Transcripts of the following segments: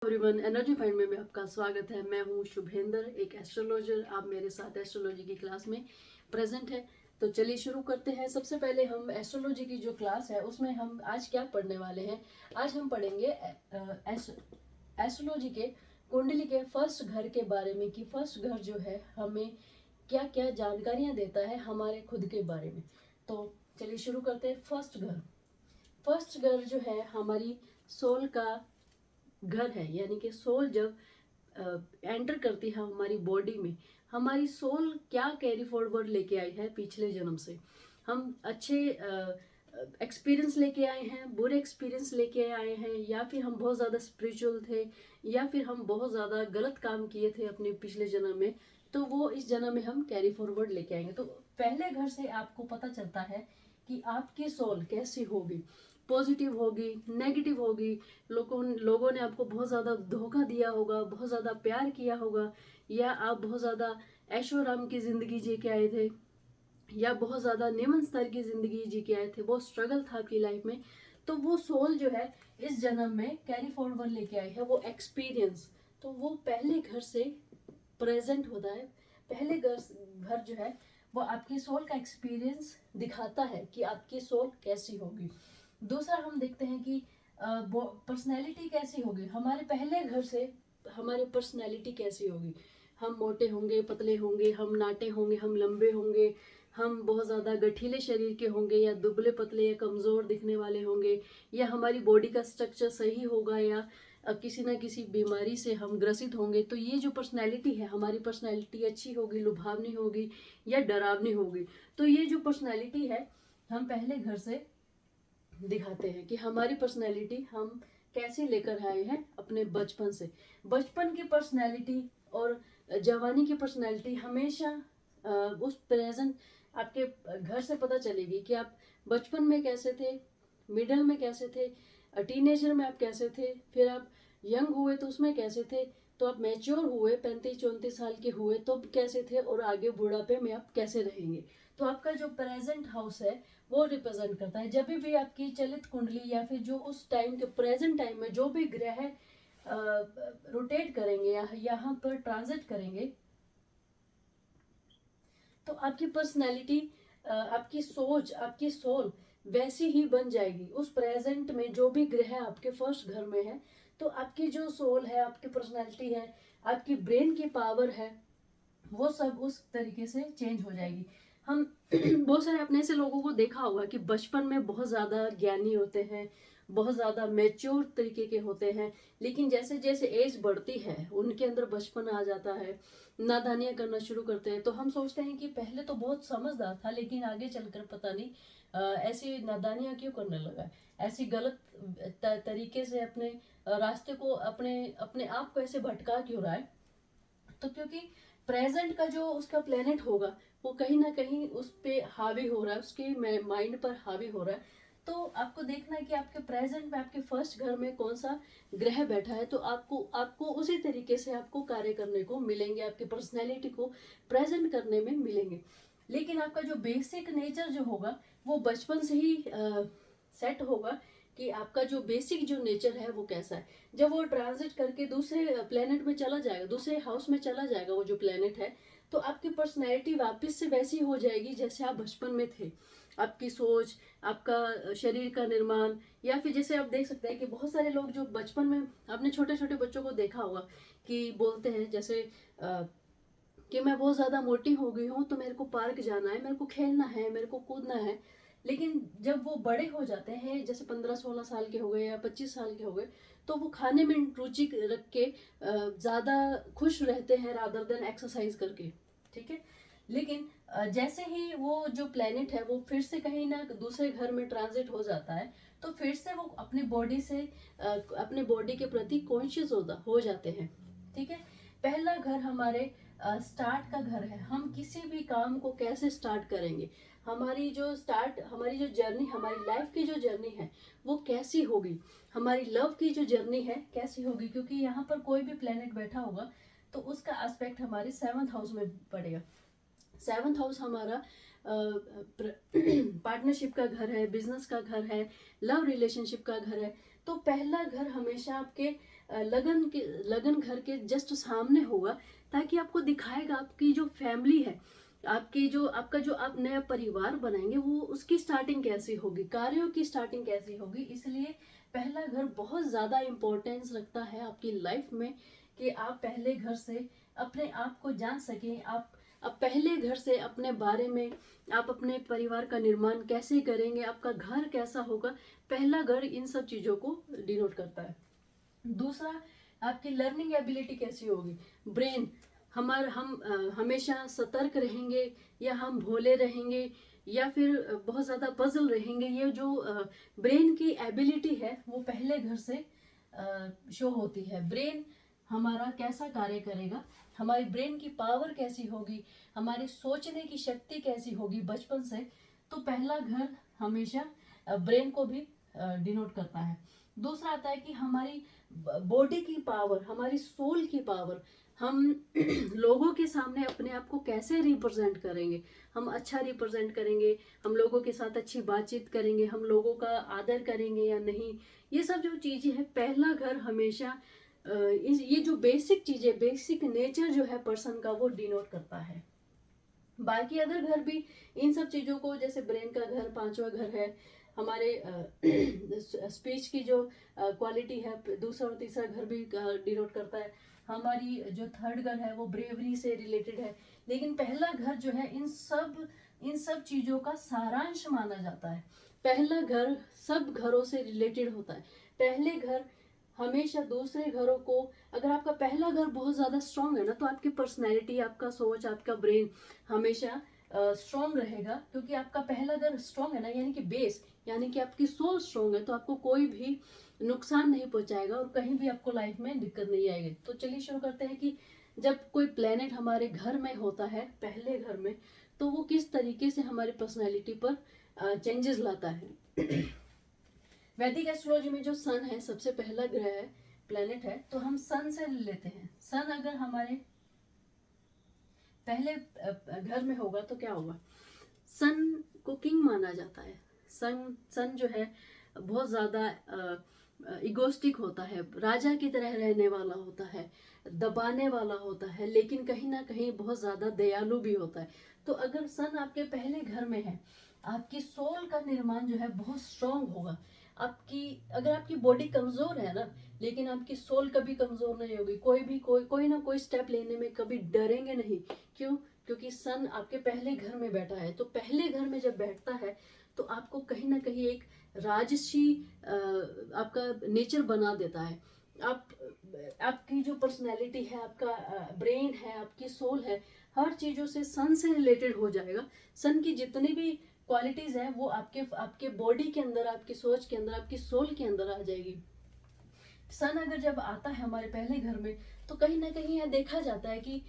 Everyone, energy find में आपका स्वागत है। मैं हूं शुभेंद्र, एक एस्ट्रोलॉजर। आप मेरे साथ एस्ट्रोलॉजी की क्लास में प्रेजेंट है। तो चलिए शुरू करते हैं। सबसे पहले हम एस्ट्रोलॉजी की जो क्लास है उसमें हम आज क्या पढ़ने वाले हैं। आज हम पढ़ेंगे एस्ट्रोलॉजी के कुंडली के फर्स्ट घर के बारे में, कि फर्स्ट घर जो है हमें क्या क्या जानकारियां देता है हमारे खुद के बारे में। तो चलिए शुरू करते हैं। फर्स्ट घर जो है हमारी सोल का घर है, यानी कि सोल जब एंटर करती है हमारी बॉडी में, हमारी सोल क्या कैरी फॉरवर्ड लेके आई है पिछले जन्म से। हम अच्छे एक्सपीरियंस लेके आए हैं, बुरे एक्सपीरियंस लेके आए हैं, या फिर हम बहुत ज़्यादा स्पिरिचुअल थे, या फिर हम बहुत ज़्यादा गलत काम किए थे अपने पिछले जन्म में, तो वो इस जन्म में हम कैरी फॉरवर्ड लेके आएंगे। तो पहले घर से आपको पता चलता है कि आपकी सोल कैसी होगी, पॉजिटिव होगी, नेगेटिव होगी। लोगों ने आपको बहुत ज़्यादा धोखा दिया होगा, बहुत ज़्यादा प्यार किया होगा, या आप बहुत ज़्यादा ऐशो आराम की ज़िंदगी जी के आए थे, या बहुत ज़्यादा निम्न स्तर की ज़िंदगी जी के आए थे, बहुत स्ट्रगल था आपकी लाइफ में। तो वो सोल जो है इस जन्म में कैरी फॉरवर्ड लेके आई है, वो एक्सपीरियंस। तो वो पहले घर से प्रेजेंट होता है। पहले घर जो है वो आपकी सोल का एक्सपीरियंस दिखाता है कि आपकी सोल कैसी होगी। दूसरा हम देखते हैं कि पर्सनैलिटी कैसी होगी। हमारे पहले घर से हमारी पर्सनैलिटी कैसी होगी। हम मोटे होंगे, पतले होंगे, हम नाटे होंगे, हम लंबे होंगे, हम बहुत ज़्यादा गठीले शरीर के होंगे, या दुबले पतले या कमज़ोर दिखने वाले होंगे, या हमारी बॉडी का स्ट्रक्चर सही होगा, या किसी ना किसी बीमारी से हम ग्रसित होंगे। तो ये जो पर्सनैलिटी है, हमारी पर्सनैलिटी अच्छी होगी, लुभावनी होगी, या डरावनी होगी। तो ये जो पर्सनैलिटी है हम पहले घर से दिखाते हैं कि हमारी पर्सनैलिटी हम कैसे लेकर आए हैं अपने बचपन से। बचपन की पर्सनैलिटी और जवानी की पर्सनैलिटी हमेशा उस प्रेजेंट आपके घर से पता चलेगी कि आप बचपन में कैसे थे, मिडल में कैसे थे, टीनेजर में आप कैसे थे, फिर आप यंग हुए तो उसमें कैसे थे, तो आप मैच्योर हुए 35-34 साल के हुए तो कैसे थे, और आगे बुढ़ापे में आप कैसे रहेंगे। तो आपका जो प्रेजेंट हाउस है वो रिप्रेजेंट करता है। जब भी आपकी चलित कुंडली या फिर जो उस टाइम के प्रेजेंट टाइम में जो भी ग्रह रोटेट करेंगे या यहाँ पर ट्रांजिट करेंगे, तो आपकी पर्सनैलिटी, आपकी सोच, आपकी सोल वैसी ही बन जाएगी। उस प्रेजेंट में जो भी ग्रह आपके फर्स्ट घर में है, तो आपकी जो सोल है, आपकी पर्सनैलिटी है, आपकी ब्रेन की पावर है, वो सब उस तरीके से चेंज हो जाएगी। हम बहुत सारे अपने ऐसे लोगों को देखा होगा कि बचपन में बहुत ज़्यादा ज्ञानी होते हैं, बहुत ज़्यादा मैच्योर तरीके के होते हैं, लेकिन जैसे जैसे एज बढ़ती है उनके अंदर बचपन आ जाता है, नादानियाँ करना शुरू करते हैं। तो हम सोचते हैं कि पहले तो बहुत समझदार था, लेकिन आगे चलकर पता नहीं ऐसी नादानियाँ क्यों करने लगा है, ऐसी गलत तरीके से अपने रास्ते को, अपने अपने आप को ऐसे भटका क्यों रहा है। तो क्योंकि प्रेजेंट का जो उसका प्लेनेट होगा वो कहीं ना कहीं उस पे हावी हो रहा है, उसके माइंड पर हावी हो रहा है। तो आपको देखना है कि आपके प्रेजेंट में आपके फर्स्ट घर में कौन सा ग्रह बैठा है, तो आपको आपको उसी तरीके से आपको कार्य करने को मिलेंगे, आपकी पर्सनैलिटी को प्रेजेंट करने में मिलेंगे। लेकिन आपका जो बेसिक नेचर जो होगा वो बचपन से ही सेट होगा कि आपका जो बेसिक जो नेचर है वो कैसा है। जब वो ट्रांजिट करके दूसरे प्लेनेट में चला जाएगा, दूसरे हाउस में चला जाएगा वो जो प्लेनेट है, तो आपकी पर्सनैलिटी वापस से वैसी हो जाएगी जैसे आप बचपन में थे। आपकी सोच, आपका शरीर का निर्माण, या फिर जैसे आप देख सकते हैं कि बहुत सारे लोग जो बचपन में, आपने छोटे छोटे बच्चों को देखा होगा कि बोलते हैं जैसे कि मैं बहुत ज़्यादा मोटी हो गई हूँ तो मेरे को पार्क जाना है, मेरे को खेलना है, मेरे को कूदना है। लेकिन जब वो बड़े हो जाते हैं, जैसे 15-16 साल के हो गए या 25 साल के हो गए, तो वो खाने में रुचि रख के ज़्यादा खुश रहते हैं रादर देन एक्सरसाइज करके। ठीक है। लेकिन जैसे ही वो जो प्लेनेट है वो फिर से कहीं ना दूसरे घर में ट्रांजिट हो जाता है, तो फिर से वो अपनी बॉडी से अपने बॉडी के प्रति कॉन्शियस हो जाते हैं। ठीक है। पहला घर हमारे स्टार्ट का घर है। हम किसी भी काम को कैसे स्टार्ट करेंगे, हमारी जो जर्नी, हमारी लाइफ की जो जर्नी है वो कैसी होगी, हमारी लव की जो जर्नी है कैसी होगी। क्योंकि यहाँ पर कोई भी प्लेनेट बैठा होगा तो उसका एस्पेक्ट हमारे 7th हाउस में पड़ेगा। 7th हाउस हमारा पार्टनरशिप का घर है, बिजनेस का घर है, लव रिलेशनशिप का घर है। तो पहला घर हमेशा आपके लगन घर के जस्ट सामने होगा, ताकि आपको दिखाएगा आपकी जो फैमिली है, आपका जो आप नया परिवार बनाएंगे वो उसकी स्टार्टिंग कैसी होगी, कार्यों की स्टार्टिंग कैसी होगी। इसलिए पहला घर बहुत ज़्यादा इम्पोर्टेंस रखता है आपकी लाइफ में, कि आप पहले घर से अपने आप को जान सकें। आप पहले घर से अपने बारे में, आप अपने परिवार का निर्माण कैसे करेंगे, आपका घर कैसा होगा, पहला घर इन सब चीज़ों को डिनोट करता है। दूसरा, आपकी लर्निंग एबिलिटी कैसी होगी, ब्रेन हम हमेशा सतर्क रहेंगे, या हम भोले रहेंगे, या फिर बहुत ज़्यादा पजल रहेंगे। ये जो ब्रेन की एबिलिटी है वो पहले घर से शो होती है। ब्रेन हमारा कैसा कार्य करेगा, हमारी ब्रेन की पावर कैसी होगी, हमारी सोचने की शक्ति कैसी होगी बचपन से, तो पहला घर हमेशा ब्रेन को भी डिनोट करता है। दूसरा आता है कि हमारी बॉडी की पावर, हमारी सोल की पावर, हम लोगों के सामने अपने आप को कैसे रिप्रेजेंट करेंगे, हम अच्छा रिप्रेजेंट करेंगे, हम लोगों के साथ अच्छी बातचीत करेंगे, हम लोगों का आदर करेंगे या नहीं, ये सब जो चीज़ें हैं पहला घर हमेशा ये जो बेसिक चीज़ें, बेसिक नेचर जो है पर्सन का वो डिनोट करता है। बाकी अदर घर भी इन सब चीज़ों को, जैसे ब्रेन का घर पांचवा घर है, हमारे स्पीच की जो क्वालिटी है दूसरा और तीसरा घर भी डिनोट करता है। हमारी जो थर्ड घर है वो ब्रेवरी से रिलेटेड है। लेकिन पहला घर जो है इन सब चीज़ों का सारांश माना जाता है। पहला घर सब घरों से रिलेटेड होता है। पहले घर हमेशा दूसरे घरों को, अगर आपका पहला घर बहुत ज़्यादा स्ट्रांग है ना, तो आपकी पर्सनैलिटी, आपका सोच, आपका ब्रेन हमेशा स्ट्रांग रहेगा, क्योंकि आपका पहला घर स्ट्रांग है ना, यानी कि बेस, यानी कि आपकी सोल स्ट्रांग है, तो आपको कोई भी नुकसान नहीं पहुंचाएगा और कहीं भी आपको लाइफ में दिक्कत नहीं आएगी। तो चलिए शुरू करते हैं कि जब कोई प्लेनेट हमारे घर में होता है, पहले घर में, तो वो किस तरीके से हमारी पर्सनैलिटी पर चेंजेस लाता है। वैदिक एस्ट्रोलॉजी में जो सन है सबसे पहला ग्रह है, प्लेनेट है, तो हम सन से लेते हैं। सन अगर हमारे पहले घर में होगा तो क्या होगा, सन को किंग माना जाता है। सन जो है बहुत ज़्यादा इगोस्टिक होता है, राजा की तरह रहने वाला होता है, दबाने वाला होता है, लेकिन कहीं ना कहीं बहुत ज़्यादा दयालु भी होता है। तो अगर सन आपके पहले घर में है, आपकी सोल का निर्माण जो है बहुत स्ट्रांग होगा। अगर आपकी बॉडी कमज़ोर है ना, लेकिन आपकी सोल कभी कमज़ोर नहीं होगी। कोई ना कोई स्टेप लेने में कभी डरेंगे नहीं। क्यों? क्योंकि सन आपके पहले घर में बैठा है। तो पहले घर में जब बैठता है तो आपको कहीं ना कहीं एक राजसी आपका नेचर बना देता है। आपकी जो पर्सनैलिटी है, आपका ब्रेन है, आपकी सोल है, हर चीज़ों से सन से रिलेटेड हो जाएगा। सन की जितनी भी क्वालिटीज़ हैं वो आपके बॉडी के अंदर, आपकी सोच के अंदर, आपकी सोल के अंदर आ जाएगी। सन अगर जब आता है हमारे पहले घर में, तो कहीं ना कहीं यह देखा जाता है कि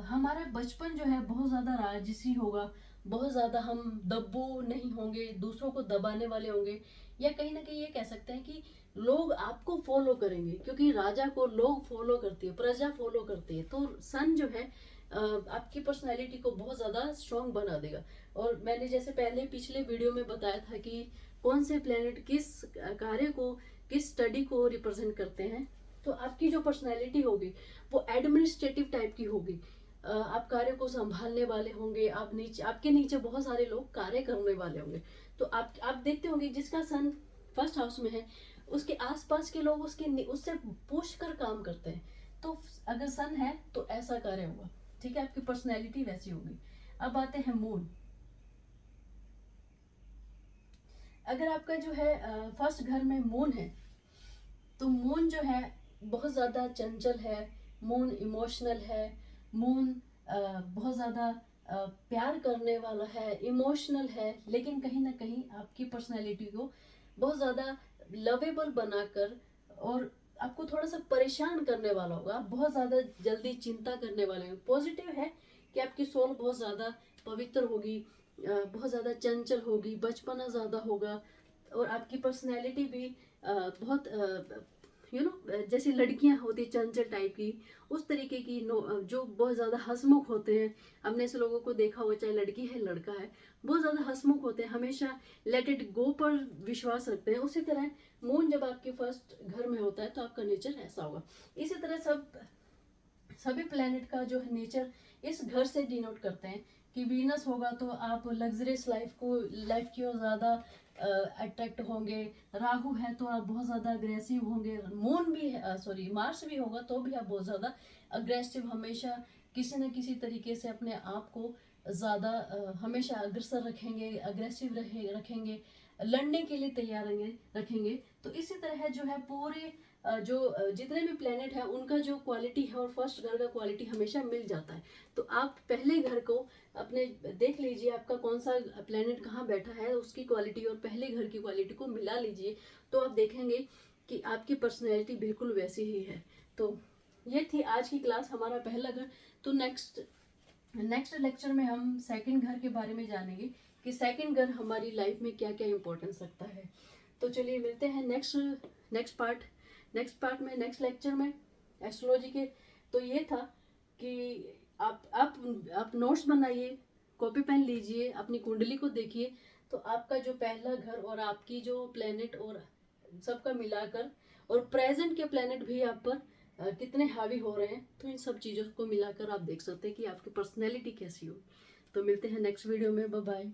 हमारा बचपन जो है बहुत ज़्यादा राजसी होगा, बहुत ज़्यादा हम दब्बू नहीं होंगे, दूसरों को दबाने वाले होंगे, या कहीं ना कहीं ये कह सकते हैं कि लोग आपको फॉलो करेंगे, क्योंकि राजा को लोग फॉलो करती है, प्रजा फॉलो करती है। तो सन जो है आपकी पर्सनैलिटी को बहुत ज़्यादा स्ट्रांग बना देगा। और मैंने जैसे पहले पिछले वीडियो में बताया था कि कौन से प्लेनेट किस कार्य को, किस स्टडी को रिप्रेजेंट करते हैं, तो आपकी जो पर्सनैलिटी होगी वो एडमिनिस्ट्रेटिव टाइप की होगी। आप कार्य को संभालने वाले होंगे, आपके नीचे बहुत सारे लोग कार्य करने वाले होंगे। तो आप देखते होंगे जिसका सन फर्स्ट हाउस में है, उसके आसपास के लोग उससे पूछ कर काम करते हैं। तो अगर सन है तो ऐसा कार्य होगा, ठीक है, आपकी पर्सनैलिटी वैसी होगी। अब आते हैं मून। अगर आपका जो है फर्स्ट घर में मून है, तो मून जो है बहुत ज़्यादा चंचल है, मून इमोशनल है, मून बहुत ज़्यादा प्यार करने वाला है, इमोशनल है, लेकिन कहीं ना कहीं आपकी पर्सनैलिटी को बहुत ज़्यादा लवेबल बनाकर और आपको थोड़ा सा परेशान करने वाला होगा। आप बहुत ज़्यादा जल्दी चिंता करने वाले हैं। पॉजिटिव है कि आपकी सोल बहुत ज़्यादा पवित्र होगी, बहुत ज़्यादा चंचल होगी, बचपना ज़्यादा होगा, और आपकी पर्सनैलिटी भी बहुत जैसी लड़कियां होती चंचल टाइप की, उस तरीके की जो बहुत ज़्यादा हंसमुख होते हैं। हमने ऐसे लोगों को देखा हुआ, चाहे लड़की है लड़का है, बहुत ज़्यादा हंसमुख होते हैं, हमेशा लेट इट गो पर विश्वास रखते हैं। उसी तरह मून जब आपके फर्स्ट घर में होता है तो आपका नेचर ऐसा होगा। इसी तरह सभी प्लेनेट का जो है नेचर इस घर से डिनोट करते हैं। कि वीनस होगा तो आप लग्जरियस लाइफ की ओर ज़्यादा अट्रैक्ट होंगे। राहु है तो आप बहुत ज़्यादा अग्रेसिव होंगे। मून भी है, सॉरी मार्स भी होगा तो भी आप बहुत ज़्यादा अग्रेसिव, हमेशा किसी न किसी तरीके से अपने आप को ज़्यादा हमेशा अग्रसर रखेंगे, अग्रेसिव रखेंगे, लड़ने के लिए तैयार रखेंगे। तो इसी तरह जो है पूरे जितने भी प्लेनेट है उनका जो क्वालिटी है और फर्स्ट घर का क्वालिटी हमेशा मिल जाता है। तो आप पहले घर को अपने देख लीजिए, आपका कौन सा प्लेनेट कहाँ बैठा है, उसकी क्वालिटी और पहले घर की क्वालिटी को मिला लीजिए, तो आप देखेंगे कि आपकी पर्सनैलिटी बिल्कुल वैसी ही है। तो ये थी आज की क्लास, हमारा पहला घर। तो नेक्स्ट लेक्चर में हम सेकंड घर के बारे में जानेंगे कि सेकंड घर हमारी लाइफ में क्या क्या इंपॉर्टेंस रखता है। तो चलिए मिलते हैं नेक्स्ट नेक्स्ट लेक्चर में एस्ट्रोलॉजी के। तो ये था कि आप नोट्स बनाइए, कॉपी पेन लीजिए, अपनी कुंडली को देखिए, तो आपका जो पहला घर और आपकी जो प्लेनेट और सबका मिलाकर, और प्रेजेंट के प्लेनेट भी आप पर कितने हावी हो रहे हैं, तो इन सब चीज़ों को मिलाकर आप देख सकते हैं कि आपकी पर्सनैलिटी कैसी हो। तो मिलते हैं नेक्स्ट वीडियो में, बाय बाय।